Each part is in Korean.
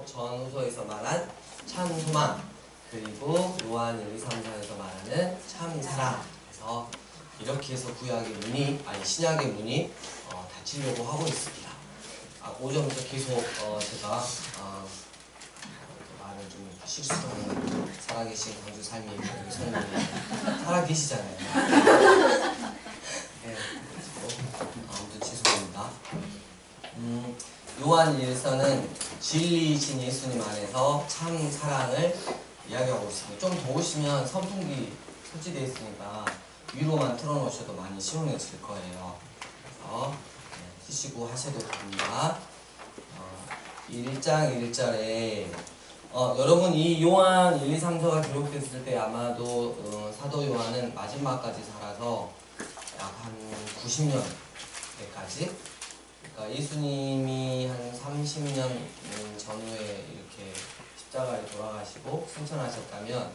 전후서에서 말한 참 소망, 그리고 요한 1, 2, 3, 4에서 말하는 참 사랑. 그래서 이렇게 해서 구약의 문이, 신약의 문이 닫히려고 하고 있습니다. 오전부터 계속 제가 말을 좀 실수하는 살아계신 광주 삶이 성령님 살아계시잖아요. 네, 아무튼 죄송합니다. 요한 1서는 진리이신 예수님 안에서 참 사랑을 이야기하고 있습니다. 좀 더우시면 선풍기 설치되어 있으니까 위로만 틀어놓으셔도 많이 시원해질 거예요. 그래서 드시고 하셔도 됩니다. 1장 1절에 여러분 이 요한 1, 2, 3서가 기록됐을 때 아마도 사도 요한은 마지막까지 살아서 약 한 90년대까지, 그러니까 예수님이 한 30년 전후에 이렇게 십자가에 돌아가시고 승천하셨다면,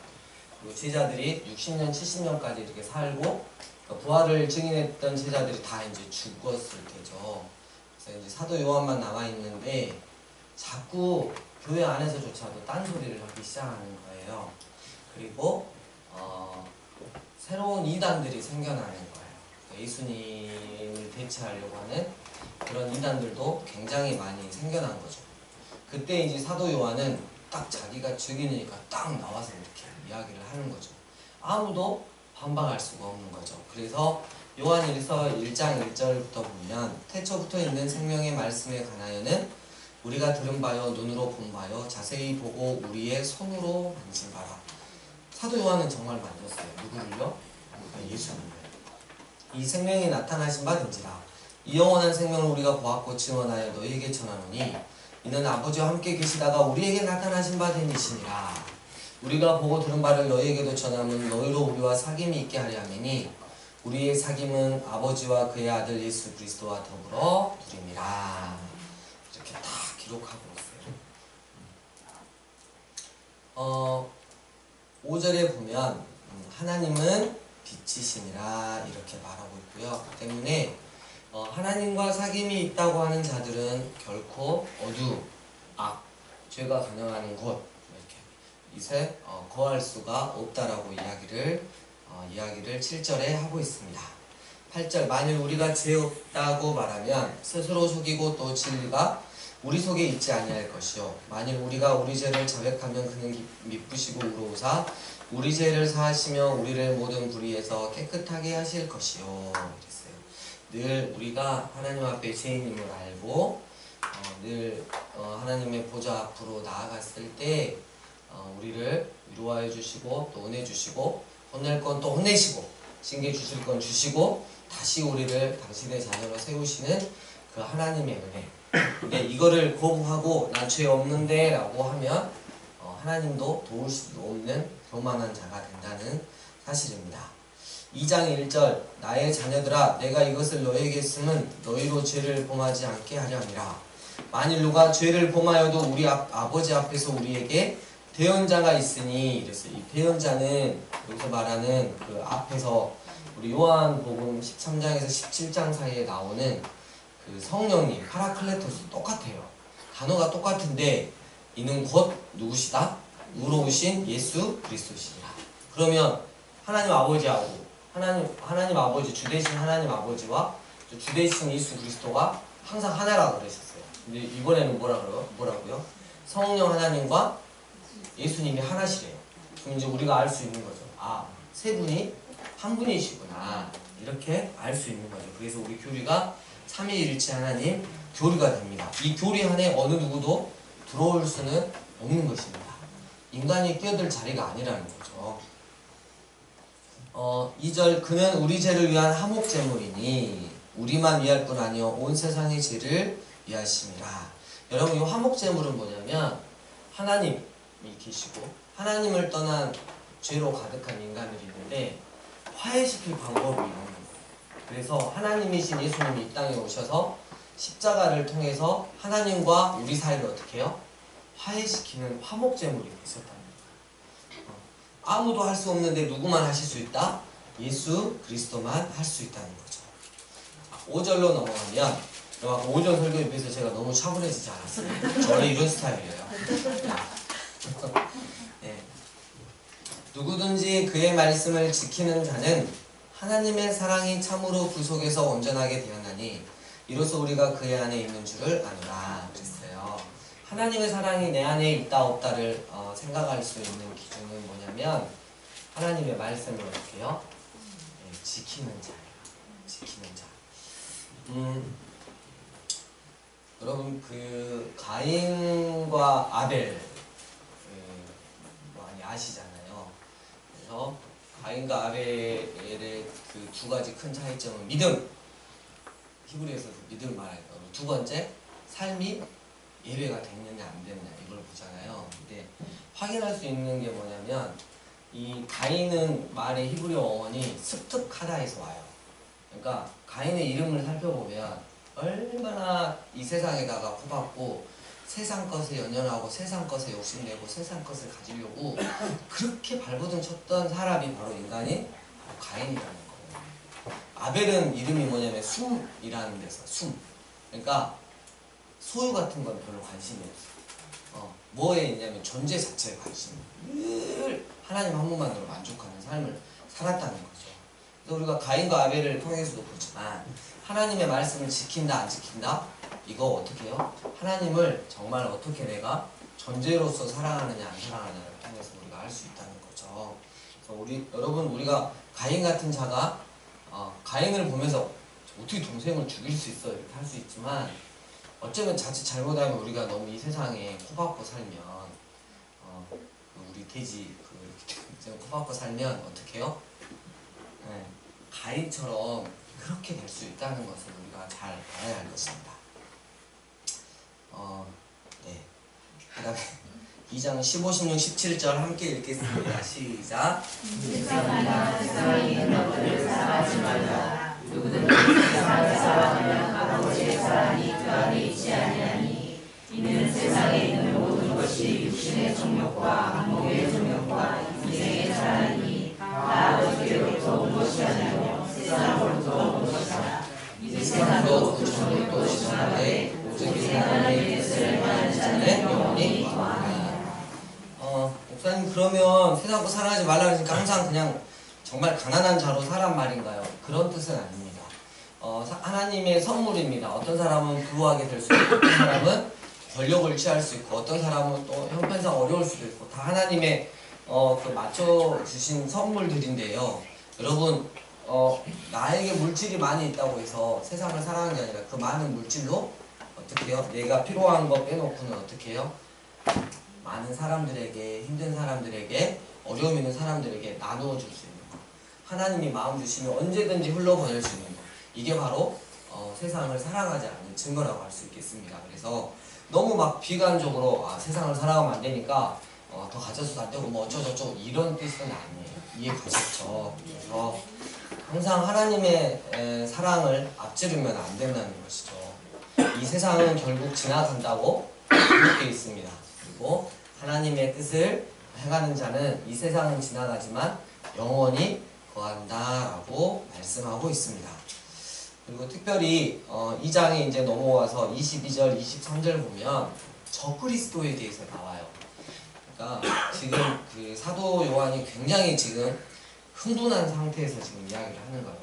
그리고 제자들이 60년, 70년까지 이렇게 살고 부활을 증인했던 제자들이 다 이제 죽었을 때죠. 그래서 이제 사도 요한만 남아 있는데 자꾸 교회 안에서조차도 딴소리를 하기 시작하는 거예요. 그리고 새로운 이단들이 생겨나는 거예요. 예수님을 대체하려고 하는 그런 이단들도 굉장히 많이 생겨난 거죠. 그때 이제 사도 요한은 딱 자기가 증인이니까 딱 나와서 이렇게 이야기를 하는 거죠. 아무도 반박할 수가 없는 거죠. 그래서 요한 1서 1장 1절부터 보면 태초부터 있는 생명의 말씀에 관하여는 우리가 들은 바요 눈으로 본 바요 자세히 보고 우리의 손으로 만진 바라. 사도 요한은 정말 만졌어요. 누구를요? 예수님을. 이 생명이 나타나신 바 된지라. 이 영원한 생명을 우리가 보았고 증언하여 너희에게 전하노니 이는 아버지와 함께 계시다가 우리에게 나타나신 바 된 이시니라. 우리가 보고 들은 바를 너희에게도 전하면 너희로 우리와 사귐이 있게 하려 함이니 우리의 사귐은 아버지와 그의 아들 예수 그리스도와 더불어 누림이라. 이렇게 다 기록하고 있어요. 5절에 보면 하나님은 빛이시니라 이렇게 말하고 있고요. 그 때문에 하나님과 사귐이 있다고 하는 자들은 결코 어두, 악, 죄가 가능하는 곳 이제 거할 수가 없다라고 이야기를 7절에 하고 있습니다. 8절 만일 우리가 죄 없다고 말하면 스스로 속이고 또 진리가 우리 속에 있지 아니할 것이요 만일 우리가 우리 죄를 자백하면 그는 미쁘시고 의로우사 우리 죄를 사하시며 우리를 모든 불의에서 깨끗하게 하실 것이요 이랬어요. 늘 우리가 하나님 앞에 죄인임을 알고 늘 하나님의 보좌 앞으로 나아갔을 때 우리를 위로하여 주시고 또 은혜 주시고 혼낼 건 또 혼내시고 징계 주실 건 주시고 다시 우리를 당신의 자녀로 세우시는 그 하나님의 은혜. 근데 이거를 거부하고 난 죄 없는데 라고 하면 하나님도 도울 수도 없는 교만한 자가 된다는 사실입니다. 2장 1절 나의 자녀들아 내가 이것을 너에게 했음은 너희로 죄를 범하지 않게 하려 함이라. 만일 누가 죄를 범하여도 우리 아버지 앞에서 우리에게 대언자가 있으니 이랬어요. 이 대언자는 여기서 말하는 그 앞에서 우리 요한복음 13장에서 17장 사이에 나오는 그 성령님 파라클레토스 똑같아요. 단어가 똑같은데 이는 곧 누구시다? 의로우신 예수 그리스도시니라. 그러면 하나님 아버지하고 하나님 아버지 주되신 하나님 아버지와 주되신 예수 그리스도가 항상 하나라고 그러셨어요. 근데 이번에는 뭐라고요? 성령 하나님과 예수님이 하나시래요. 그럼 이제 우리가 알 수 있는 거죠. 세 분이 한 분이시구나. 이렇게 알 수 있는 거죠. 그래서 우리 교리가 삼위일체 하나님 교리가 됩니다. 이 교리 안에 어느 누구도 들어올 수는 없는 것입니다. 인간이 끼어들 자리가 아니라는 거죠. 2절 그는 우리 죄를 위한 화목제물이니 우리만 위할 뿐 아니요 온 세상의 죄를 위하심이라. 여러분 이 화목제물은 뭐냐면 하나님이 계시고 하나님을 떠난 죄로 가득한 인간들이 있는데 화해시킬 방법이 있는 거예요. 그래서 하나님이신 예수님이 이 땅에 오셔서 십자가를 통해서 하나님과 우리 사이를 어떻게 해요? 화해시키는 화목제물이 있었다는 거예요. 아무도 할 수 없는데 누구만 하실 수 있다? 예수 그리스도만 할 수 있다는 거죠. 5절로 넘어가면 5절로 오전 설교에 비해서 제가 너무 차분해지지 않았어요. 저 원래 이런 스타일이에요. 네. 누구든지 그의 말씀을 지키는 자는 하나님의 사랑이 참으로 그 속에서 온전하게 되었나니 이로써 우리가 그의 안에 있는 줄을 아노라 그랬어요. 하나님의 사랑이 내 안에 있다 없다를 생각할 수 있는 기준은 뭐냐면 하나님의 말씀을 어떻게 해요? 네, 지키는 자예요. 지키는 자. 여러분 그 가인과 아벨 많이 아시잖아요. 그래서 가인과 아벨의 그 두 가지 큰 차이점은 믿음, 히브리에서도 믿음을 말하니까 두 번째 삶이 예배가 됐느냐 안 됐느냐 이걸 보잖아요. 근데 확인할 수 있는 게 뭐냐면 이 가인은 말의 히브리 어원이 습특하다에서 와요. 그러니까 가인의 이름을 살펴보면 얼마나 이 세상에다가 호받고 세상 것에 연연하고 세상 것에 욕심내고 세상 것을 가지려고 그렇게 발버둥 쳤던 사람이 바로 인간이 가인이라는 거예요. 아벨은 이름이 뭐냐면 숨이라는 데서 숨. 그러니까 소유 같은 건 별로 관심이 없어. 뭐에 있냐면 존재 자체에 관심. 늘 하나님 한 분만으로 만족하는 삶을 살았다는 거죠. 그래서 우리가 가인과 아벨을 통해서도 그렇지만 하나님의 말씀을 지킨다 안 지킨다? 이거 어떻게 해요? 하나님을 정말 어떻게 내가 존재로서 사랑하느냐 안 사랑하느냐를 통해서 우리가 알 수 있다는 거죠. 그래서 여러분 우리가 가인 같은 자가 가인을 보면서 어떻게 동생을 죽일 수 있어 이렇게 할 수 있지만 어쩌면 자칫 잘못하면 우리가 너무 이 세상에 코박고 살면 우리 돼지 이렇게 코박고 살면 어떻게 해요? 네, 가인처럼 그렇게 될 수 있다는 것을 우리가 잘 알아야 할 것입니다. 네. 그 다음에 2장 15, 16, 17절 함께 읽겠습니다. 시작. 세상이 있는 것들을 사랑하지 말라. 누구든지 세상을 사랑하면 아버지의 사랑이 그 안에 있지 아니하니 이는 세상에 있는 모든 것이 육신의 정욕과 안목의 정욕과 인생의 사랑이 다 아버지께로부터 온 것이 아니며 세상으로부터 온 것이다. 이 세상도 그 정욕도 시선하되 오직 하나님의 뜻을 행하는 자는 영원히 거하리라. 목사님 그러면 세상 거 사랑하지 말라 그러니까 항상 그냥 정말 가난한 자로 사란 말인가요? 그런 뜻은 아닙니다. 하나님의 선물입니다. 어떤 사람은 부유하게 될 수 있고 어떤 사람은 권력을 취할 수 있고 어떤 사람은 또 형편상 어려울 수도 있고 다 하나님의 그 맞춰주신 선물들인데요. 여러분 나에게 물질이 많이 있다고 해서 세상을 사랑하는 게 아니라 그 많은 물질로 어떻게 해요? 내가 필요한 거 빼놓고는 어떻게 해요? 많은 사람들에게 힘든 사람들에게 어려움 있는 사람들에게 나누어 줄 수 있는 거. 하나님이 마음 주시면 언제든지 흘러보낼 수 있는 거. 이게 바로 세상을 사랑하지 않는 증거라고 할 수 있겠습니다. 그래서 너무 막 비관적으로 세상을 사랑하면 안 되니까 더 가져서도 안 되고 뭐 어쩌고저쩌고 이런 뜻은 아니에요. 이해 가셨죠? 그래서 항상 하나님의 사랑을 앞지르면 안 된다는 것이죠. 이 세상은 결국 지나간다고 그렇게 있습니다. 그리고 하나님의 뜻을 행하는 자는 이 세상은 지나가지만 영원히 거한다라고 말씀하고 있습니다. 그리고 특별히 2장에 이제 넘어와서 22절, 23절 보면 적그리스도에 대해서 나와요. 그러니까 지금 그 사도 요한이 굉장히 지금 흥분한 상태에서 지금 이야기를 하는 거예요.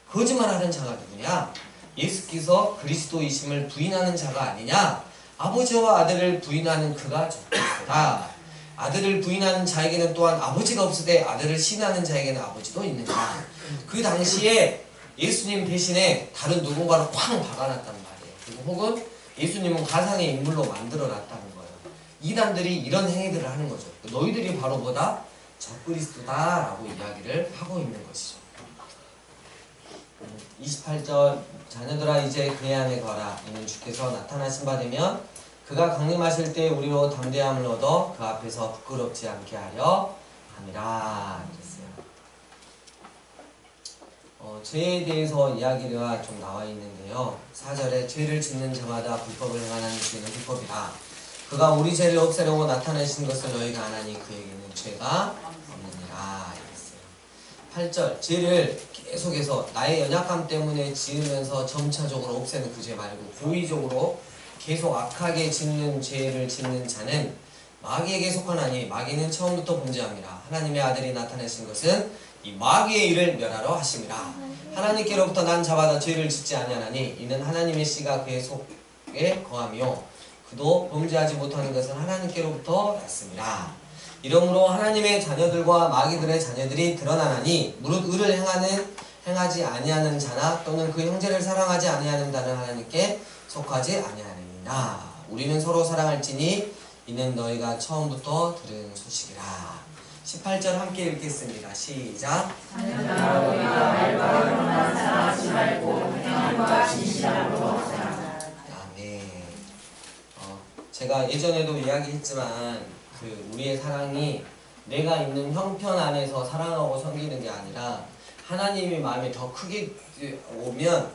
거짓말하는 자가 누구냐? 예수께서 그리스도이심을 부인하는 자가 아니냐? 아버지와 아들을 부인하는 그가 적그리스도다. 아들을 부인하는 자에게는 또한 아버지가 없으되 아들을 신하는 자에게는 아버지도 있느냐. 그 당시에 예수님 대신에 다른 누군가를 쾅 박아놨단 말이에요. 그리고 혹은 예수님은 가상의 인물로 만들어놨다는 거예요. 이단들이 이런 행위들을 하는 거죠. 너희들이 바로 뭐다? 적그리스도다 라고 이야기를 하고 있는 것이죠. 28절 자녀들아 이제 그의 안에 거라. 이는 주께서 나타나신 바 되면 그가 강림하실 때 우리로 담대함을 얻어 그 앞에서 부끄럽지 않게 하려 함이라. 그랬어요. 죄에 대해서 이야기가 좀 나와 있는데요. 4절에 죄를 짓는 자마다 불법을 행하는 죄는 불법이라. 그가 우리 죄를 없애려고 나타내신 것을 너희가 안 하니 그에게는 죄가 없느니라. 이랬어요. 8절 죄를 계속해서 나의 연약함 때문에 지으면서 점차적으로 없애는 그 죄 말고 고의적으로 계속 악하게 짓는 죄를 짓는 자는 마귀에게 속하나니 마귀는 처음부터 범죄함이라. 하나님의 아들이 나타내신 것은 이 마귀의 일을 멸하러 하심이라. 하나님께로부터 난 자마다 죄를 짓지 아니하나니 이는 하나님의 씨가 그의 속에 거하며 그도 범죄하지 못하는 것은 하나님께로부터 났습니다. 이러므로 하나님의 자녀들과 마귀들의 자녀들이 드러나나니 무릇 의를 행하지 아니하는 자나 또는 그 형제를 사랑하지 아니하는 자는 하나님께 속하지 아니하느니라. 우리는 서로 사랑할지니 이는 너희가 처음부터 들은 소식이라. 18절 함께 읽겠습니다. 시작. 자녀들아 말과 혀로만 사랑하지 말고 행함과 진실함으로 사랑하라. 아멘. 제가 예전에도 이야기했지만 우리의 사랑이 내가 있는 형편 안에서 사랑하고 섬기는 게 아니라 하나님이 마음에 더 크게 오면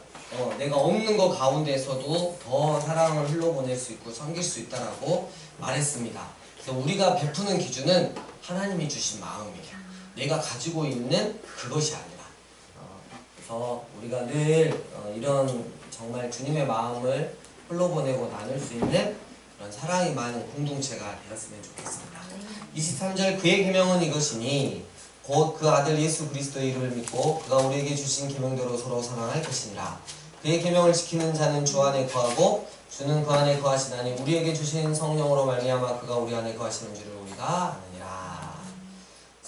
내가 없는 것 가운데서도 더 사랑을 흘러보낼 수 있고 섬길 수 있다라고 말했습니다. 그래서 우리가 베푸는 기준은 하나님이 주신 마음이에요. 내가 가지고 있는 그것이 아니라. 그래서 우리가 늘 이런 정말 주님의 마음을 흘러보내고 나눌 수 있는 그런 사랑이 많은 공동체가 되었으면 좋겠습니다. 23절 그의 계명은 이것이니 곧 그 아들 예수 그리스도의 이름을 믿고 그가 우리에게 주신 계명대로 서로 사랑할 것이니라. 그의 계명을 지키는 자는 주 안에 거하고 주는 그 안에 거하시나니 우리에게 주신 성령으로 말미암아 그가 우리 안에 거하시는 줄을 우리가 아느니라.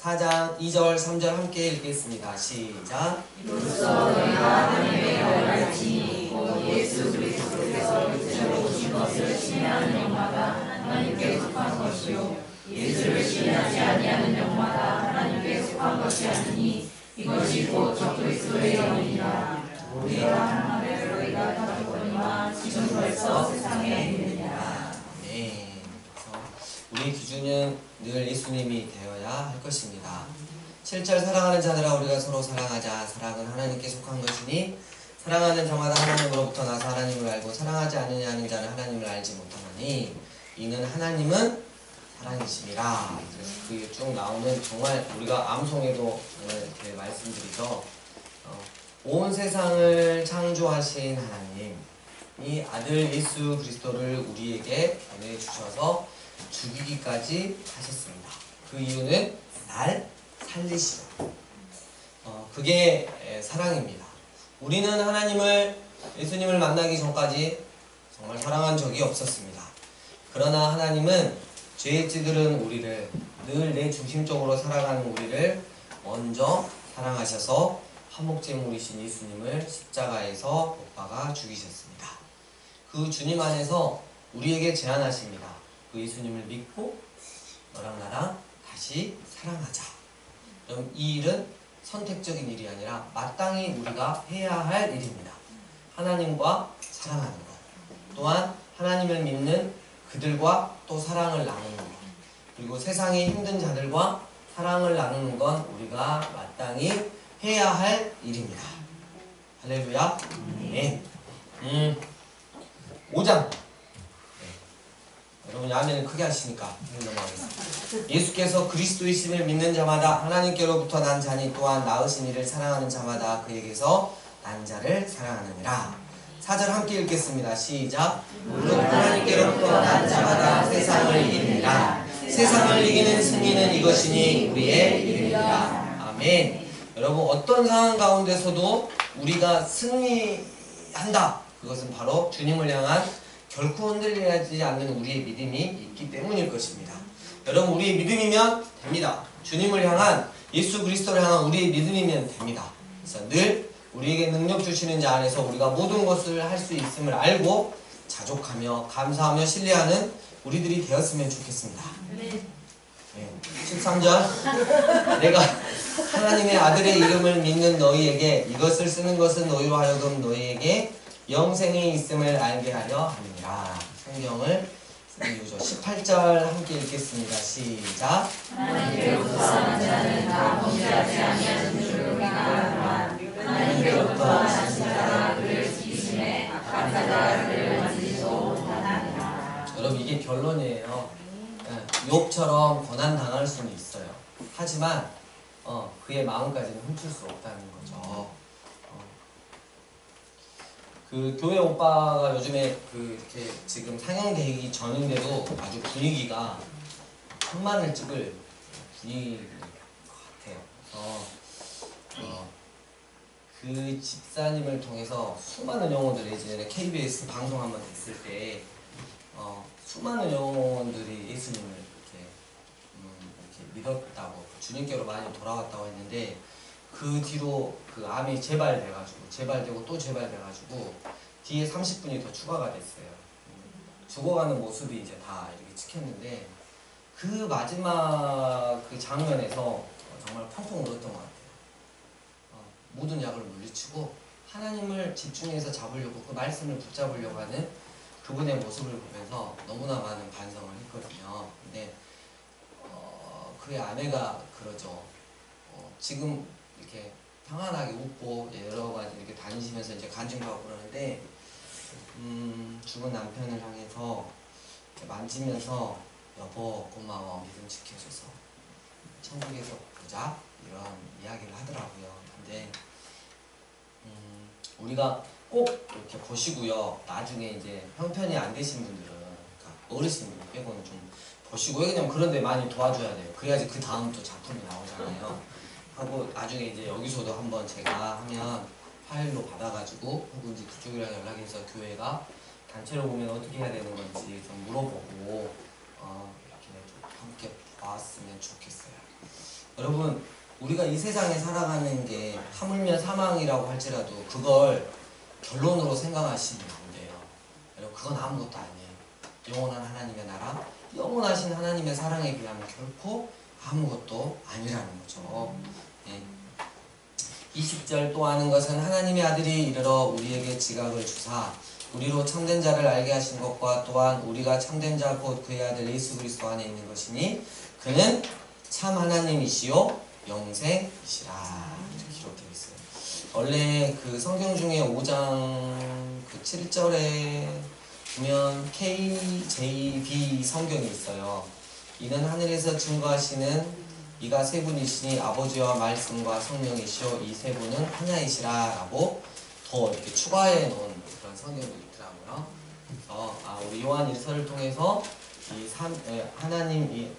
4장 2절 3절 함께 읽겠습니다. 시작. 이로써 너희가 하나님의 영을 알지니 곧 예수 그리스도께서 육체로 오신 것을 시인하는 영마다 하나님께 속한 것이요 예수를 시인하지 아니하는 영마다 하나님께 속한 것이 아니니 이것이 곧 적그리스도의 영이니라. 우리가 하나님의 너희가 가졌거니와 지금 벌써 세상에 있느니라. 네. 그래서 우리 기준은 늘 예수님이 되어야 할 것입니다. 7절 사랑하는 자들아 우리가 서로 사랑하자. 사랑은 하나님께 속한 것이니 사랑하는 자마다 하나님으로부터 나서 하나님을 알고 사랑하지 않느냐는 자는 하나님을 알지 못하나니 이는 하나님은 사랑이심이라. 그래서 그게 쭉 나오는 정말 우리가 암송에도 이렇게 말씀드리죠. 온 세상을 창조하신 하나님이 아들 예수 그리스도를 우리에게 보내주셔서 죽이기까지 하셨습니다. 그 이유는 날 살리시라. 그게 사랑입니다. 우리는 하나님을 예수님을 만나기 전까지 정말 사랑한 적이 없었습니다. 그러나 하나님은 죄에 찌들은 우리를 늘 내 중심적으로 사랑하는 우리를 먼저 사랑하셔서 화목제물이신 예수님을 십자가에서 못 박아 죽이셨습니다. 그 주님 안에서 우리에게 제안하십니다. 그 예수님을 믿고 너랑 나랑 다시 사랑하자. 그럼 이 일은 선택적인 일이 아니라 마땅히 우리가 해야 할 일입니다. 하나님과 사랑하는 것, 또한 하나님을 믿는 그들과 또 사랑을 나누는 것, 그리고 세상의 힘든 자들과 사랑을 나누는 건 우리가 마땅히 해야 할 일입니다. 할렐루야. 네. 5장. 여러분 아멘을 크게 하시니까 넘어가겠습니다. 예수께서 그리스도이심을 믿는 자마다 하나님께로부터 난 자니 또한 낳으신 이를 사랑하는 자마다 그에게서 난 자를 사랑하느니라. 4절 함께 읽겠습니다. 시작. 무릇 하나님께로부터 난 자마다 세상을 이기느니라. 세상을 이기는 승리는 이것이니 우리의 이름이라. 아멘. 여러분 어떤 상황 가운데서도 우리가 승리한다. 그것은 바로 주님을 향한 결코 흔들리지 않는 우리의 믿음이 있기 때문일 것입니다. 여러분 우리의 믿음이면 됩니다. 주님을 향한 예수 그리스도를 향한 우리의 믿음이면 됩니다. 그래서 늘 우리에게 능력 주시는 자 안에서 우리가 모든 것을 할 수 있음을 알고 자족하며 감사하며 신뢰하는 우리들이 되었으면 좋겠습니다. 네. 13절 내가 하나님의 아들의 이름을 믿는 너희에게 이것을 쓰는 것은 너희로 하여금 너희에게 영생이 있음을 알게 하려 합니다. 성경을 쓰는 이유죠. 18절 함께 읽겠습니다. 시작. 하나님께로부터 난 자는 다 범죄하지 아니하는 줄을 우리가 알지만 하나님께로부터 나신 자가 그를 지키심에 악한 자가 그를 만지지도 못하느니라. 여러분 이게 결론이에요. 욥처럼 고난당할 수는 있어요. 하지만 그의 마음까지는 훔칠 수 없다는 거죠. 그 교회 오빠가 요즘에 그 이렇게 지금 상영되기 전인데도 아주 분위기가 천만을 찍을 분위기인 것 같아요. 그래서 그 집사님을 통해서 수많은 영혼들이 예전에 KBS 방송 한번 됐을 때 수많은 영혼들이 예수님을 이렇게 믿었다고 주님께로 많이 돌아왔다고 했는데 그 뒤로 그 암이 재발되고 또 재발돼가지고 뒤에 30분이 더 추가가 됐어요. 죽어가는 모습이 이제 다 이렇게 찍혔는데 그 마지막 그 장면에서 정말 펑펑 울었던 것 같아요. 모든 약을 물리치고 하나님을 집중해서 잡으려고 그 말씀을 붙잡으려고 하는 그분의 모습을 보면서 너무나 많은 반성을 했거든요. 근데 그의 아내가 그러죠. 지금 이렇게 평안하게 웃고 여러 가지 이렇게 다니시면서 이제 간증도 하고 그러는데 죽은 남편을 향해서 만지면서 여보 고마워 믿음 지켜줘서 천국에서 보자 이런 이야기를 하더라고요. 근데 우리가 꼭 이렇게 보시고요. 나중에 이제 형편이 안 되신 분들은 그러니까 어르신들 빼고는 좀 보시고 왜냐면 그런데 많이 도와줘야 돼요. 그래야지 그 다음 또 작품이 나오잖아요. 하고 나중에 이제 여기서도 한번 제가 하면 파일로 받아가지고 혹은 이제 그쪽이랑 연락해서 교회가 단체로 보면 어떻게 해야 되는 건지 좀 물어보고 이렇게 좀 함께 봐왔으면 좋겠어요. 여러분 우리가 이 세상에 살아가는 게 하물며 사망이라고 할지라도 그걸 결론으로 생각하시면 안 돼요. 여러분 그건 아무것도 아니에요. 영원한 하나님의 나라, 영원하신 하나님의 사랑에 비하면 결코 아무것도 아니라는 거죠. 네. 20절 또 아는 것은 하나님의 아들이 이르러 우리에게 지각을 주사 우리로 참된 자를 알게 하신 것과 또한 우리가 참된 자 곧 그의 아들 예수 그리스도 안에 있는 것이니 그는 참 하나님이시요 영생이시라 이렇게 기록되어 있어요. 원래 그 성경 중에 5장 그 7절에 보면 KJV 성경이 있어요. 이는 하늘에서 증거하시는 이가 세 분이시니 아버지와 말씀과 성령이시오 이 세 분은 하나이시라 라고 더 이렇게 추가해 놓은 그런 성경도 있더라고요. 그래서 우리 요한 1서를 통해서 하나님,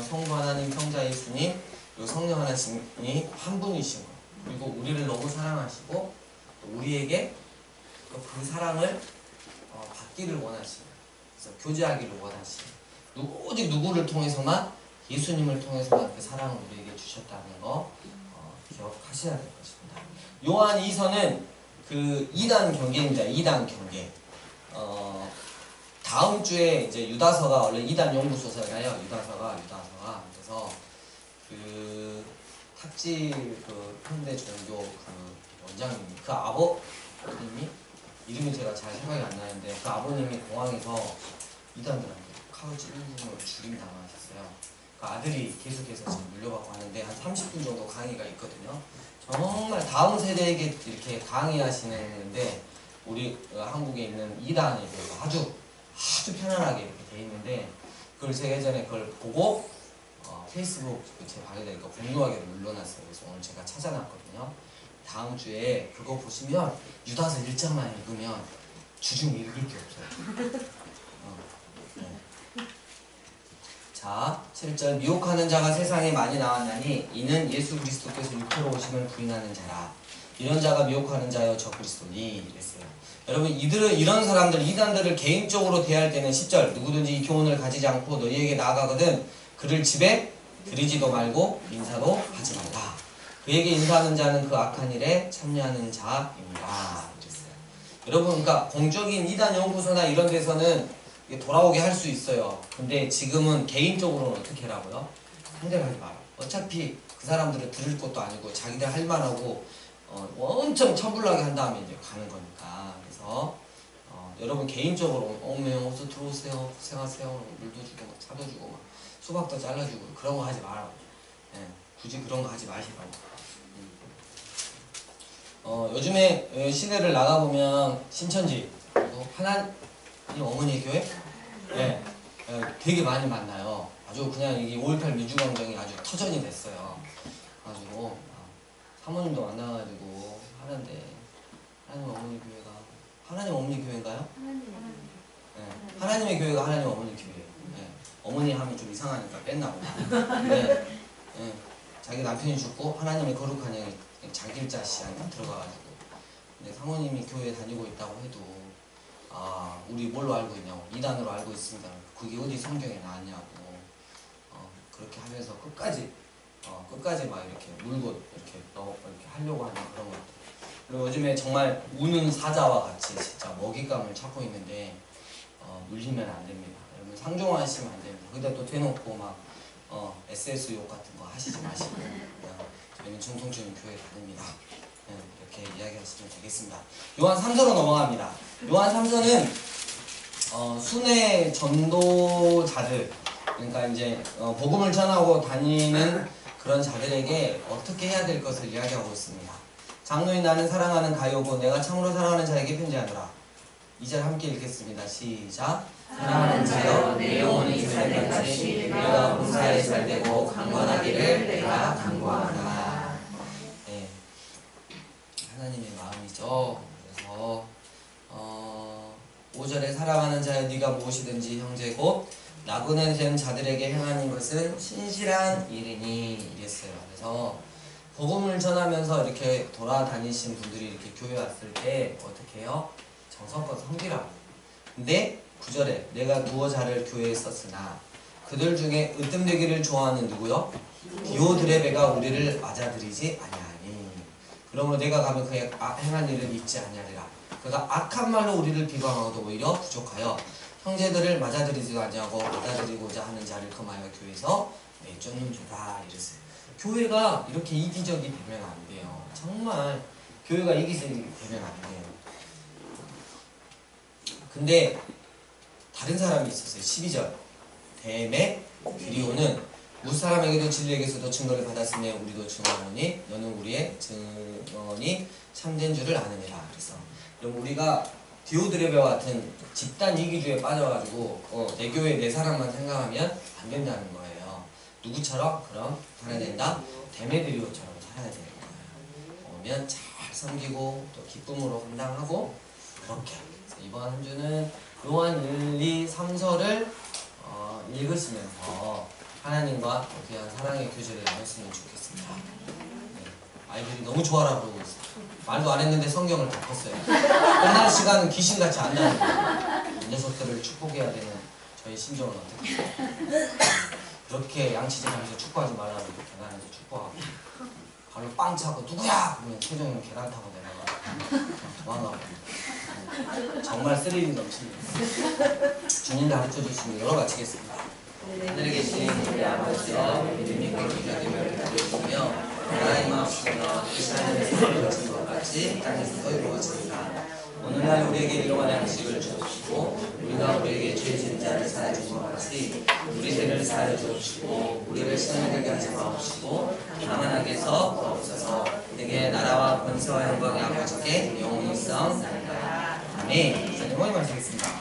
성부 하나님 성자 예수님 그리고 성령 하나님이 한 분이신 거 그리고 우리를 너무 사랑하시고 또 우리에게 그 사랑을 받기를 원하시는 그래서 교제하기를 원하시는 오직 누구를 통해서만 예수님을 통해서만 그 사랑을 우리에게 주셨다는 거 기억하셔야 될 것입니다. 요한 2서는 그 2단 경계입니다. 2단 경계. 다음 주에 이제 유다서가 원래 2단 연구소설이에요. 유다서가 그래서 그 탁지 그 현대 종교 그 원장님 그 아버님이 이름이 제가 잘 생각이 안 나는데 그 아버님이 공항에서 이단들한테 카우치 1분으로 죽임 당하셨어요. 그 아들이 계속해서 지금 물려받고 하는데 한 30분 정도 강의가 있거든요. 정말 다음 세대에게 이렇게 강의하시는데 우리 한국에 있는 이단에 대해서 아주 편안하게 이렇게 돼 있는데 그걸 제가 예전에 그걸 보고 페이스북 제 방에 되니까 공유하기로 눌러놨어요. 그래서 오늘 제가 찾아놨거든요. 다음 주에 그거 보시면 유다서 1장만 읽으면 주중에 읽을 게 없어요. 네. 자, 7절 미혹하는 자가 세상에 많이 나왔나니 이는 예수 그리스도께서 육체로 오심을 부인하는 자라 이런 자가 미혹하는 자여 저 그리스도니 이랬어요. 여러분 이런 사람들 이단들을 개인적으로 대할 때는 10절 누구든지 이 교훈을 가지지 않고 너희에게 나아가거든 그를 집에 들이지도 말고 인사도 하지 말라. 그에게 인사하는 자는 그 악한 일에 참여하는 자입니다. 이랬어요. 여러분 그러니까 공적인 이단 연구소나 이런 데서는 돌아오게 할 수 있어요. 근데 지금은 개인적으로는 어떻게 하라고요? 상대하지 마라. 어차피 그 사람들은 들을 것도 아니고 자기들 할 만하고 엄청 처불나게 한 다음에 이제 가는 거니까. 그래서 여러분 개인적으로 어서 들어오세요, 고생하세요, 물도 주고 막 차도 주고 막 수박도 잘라주고 그런 거 하지 마라고. 네, 굳이 그런 거 하지 마시라고. 요즘에 시내를 나가보면 신천지 그리고 하나님 어머니 교회 네, 되게 많이 만나요. 아주 그냥 이게 5.18 민주감정이 아주 터전이 됐어요. 가지고 사모님도 만나가지고 하는데 하나님 어머니 교회가 하나님 어머니 교회인가요? 네. 하나님의 교회가 하나님 어머니 교회예요. 네. 어머니 하면 좀 이상하니까 뺐나 보다. 네. 네. 자기 남편이 죽고 하나님의 거룩한 영이 장길자씨 안에 들어가가지고 근데 사모님이 교회에 다니고 있다고 해도 우리 뭘로 알고 있냐고 이단으로 알고 있습니다. 그게 어디 성경에 나왔냐고 그렇게 하면서 끝까지 막 이렇게 물고 이렇게 하려고 하는 그런 것들. 그리고 요즘에 정말 우는 사자와 같이 진짜 먹잇감을 찾고 있는데 물리면 안 됩니다. 여러분 상종하시면 안 됩니다. 거기다 또 대놓고 막 SS 욕 같은 거 하시지 마시고 그냥 저희는 정통적인 교회 다닙니다. 이렇게 이야기하시면 되겠습니다. 요한 3서로 넘어갑니다. 요한 3서는 순회 전도자들 그러니까 이제 복음을 전하고 다니는 그런 자들에게 어떻게 해야 될 것을 이야기하고 있습니다. 장로인 나는 사랑하는 가요고 내가 참으로 사랑하는 자에게 편지하노라. 2절 함께 읽겠습니다. 시작. 사랑하는 자여 내 영혼이 잘된 같이 내가 봉사에 잘되고 강건하기를 내가 간구하노라. 네, 하나님의 마음이죠. 그래서 5절에 사랑하는 자여 네가 무엇이든지 형제 곧 나그네 된 자들에게 행하는 것은 신실한 일이니 이랬어요. 그래서 복음을 전하면서 이렇게 돌아다니신 분들이 이렇게 교회 왔을 때 어떻게 해요? 정성껏 섬기라고. 근데 9절에 내가 두어 자를 교회에 썼으나 그들 중에 으뜸되기를 좋아하는 누구요? 디오드레베가 우리를 맞아들이지 아니하니 그러므로 내가 가면 그의 행한 일을 잊지 아니하리라. 그가 악한 말로 우리를 비방하고도 오히려 부족하여 형제들을 맞아들이지도 아니하고 받아들이고자 하는 자를 금하여 교회에서 내쫓는 줄다 이랬어요. 교회가 이렇게 이기적이 되면 안 돼요. 정말 교회가 이기적이 되면 안 돼요. 근데 다른 사람이 있었어요. 12절 데메드리오는 무사람에게도 진리에게서도 증거를 받았으며 우리도 증언하노니 너는 우리의 증언이 참된 줄을 아느니라. 그래서 여러분 우리가 디오드레베와 같은 집단 이기주의에 빠져가지고 내 교회 내 사람만 생각하면 안 된다는 거예요. 누구처럼? 그럼 살아야 된다? 데메드리오처럼 살아야 되는 거예요. 오면 잘 섬기고 또 기쁨으로 감당하고 그렇게. 이번 한 주는 요한 1, 2, 3서를 읽으시면서 하나님과 귀한 사랑의 교제를 나눴으면 좋겠습니다. 네. 아이들이 너무 좋아라 그러고 있어요. 말도 안 했는데 성경을 덮었어요. 끝날 시간은 귀신같이 안 나는 거예요. 이 녀석들을 축복해야 되는 저희 심정은 어떻게 그렇게 양치질 하면서 축구하지 말라고 계단에서 축구하고 발로 빵 차고 누구야? 그러면 최종은 계단 타고 내려가 도망가고 정말 스릴이 넘칩니다. 주님 가르쳐 주시는 여러 마치겠습니다. 하늘에 계신 우리 아버지여 이름이 거룩히 여김을 기도해주며 나라의 마음씨며 뜻이 하늘에서 이루어진 것 같이 땅에서도 이루어집니다. 오늘날 우리에게 일용할 양식을 주옵시고 우리가 우리에게 죄 지은 자를 사하여 준 것 같이 우리 죄를 사하여 주옵시고 우리를 시험에 들게 하지 마옵시고 다만 악에서 구하옵소서. 내게 나라와 권세와 영광이 아버지께 영원히 있사옵나이다. 아멘. 자, 영원히 마치겠습니다.